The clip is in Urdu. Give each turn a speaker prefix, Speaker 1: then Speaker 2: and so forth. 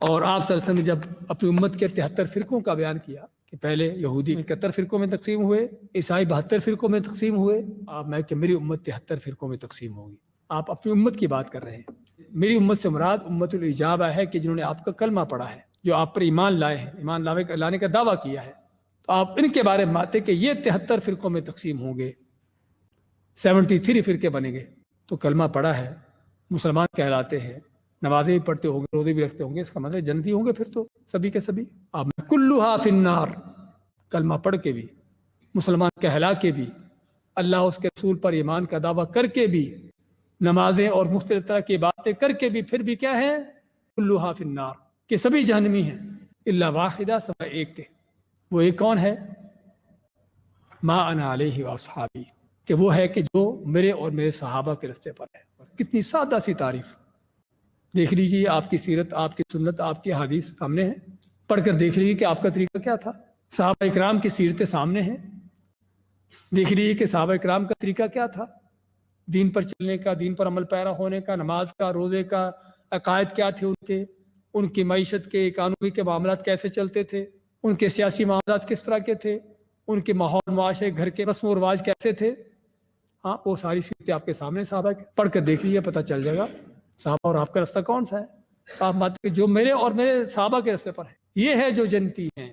Speaker 1: اور آپ صلی اللہ علیہ وسلم نے جب اپنی امت کے 73 فرقوں کا بیان کیا کہ پہلے یہودی 71 فرقوں میں تقسیم ہوئے، عیسائی 72 فرقوں میں تقسیم ہوئے، آپ میں کہ میری امت 73 فرقوں میں تقسیم ہوگی۔ آپ اپنی امت کی بات کر رہے ہیں۔ میری امت سے مراد امت الاجابہ ہے کہ جنہوں نے آپ کا کلمہ پڑھا ہے، جو آپ پر ایمان لائے ہیں، ایمان لانے کا دعویٰ کیا ہے، تو آپ ان کے بارے میں بات ہے کہ یہ 73 فرقوں میں تقسیم ہوں گے، 73 فرقے بنیں گے۔ تو کلمہ پڑھا ہے، مسلمان کہلاتے ہیں، نمازیں بھی پڑھتے ہوں گے، روزے بھی رکھتے ہوں گے، اس کا مطلب جنتی ہوں گے پھر تو سبھی کے سبھی۔ آپ کلھا فی النار، کلمہ پڑھ کے بھی، مسلمان کہلا کے بھی، اللہ اس کے رسول پر ایمان کا دعویٰ کر کے بھی، نمازیں اور مختلف طرح کی باتیں کر کے بھی، پھر بھی کیا ہے؟ کلھا فی النار، کہ سبھی جہنمی ہیں، الا واحدہ، سوائے ایک کے۔ وہ ایک کون ہے؟ ما انا علیہ واصحابی، کہ وہ ہے کہ جو میرے اور میرے صحابہ کے راستے پر ہے۔ کتنی سادہ سی تعریف! دیکھ لیجیے آپ کی سیرت، آپ کی سنت، آپ کی حدیث سامنے ہے، پڑھ کر دیکھ لیجیے کہ آپ کا طریقہ کیا تھا۔ صحابہ اکرام کی سیرتیں سامنے ہیں، دیکھ لیجیے کہ صحابہ اکرام کا طریقہ کیا تھا، دین پر چلنے کا، دین پر عمل پیرا ہونے کا، نماز کا، روزے کا، عقائد کیا تھے ان کی معیشت کے، قانونی کے معاملات کیسے چلتے تھے، ان کے سیاسی معاملات کس طرح کے تھے، ان کے ماحول، معاشرے، گھر کے رسم و رواج کیسے تھے۔ ہاں، وہ ساری چیزیں آپ کے سامنے، صحابہ پڑھ کر دیکھ لیجیے، پتہ چل جائے گا صحابہ اور آپ کا راستہ کون سا ہے۔ آپ بات کہ جو میرے اور میرے صحابہ کے راستے پر ہے، یہ ہے جو جنتی ہیں۔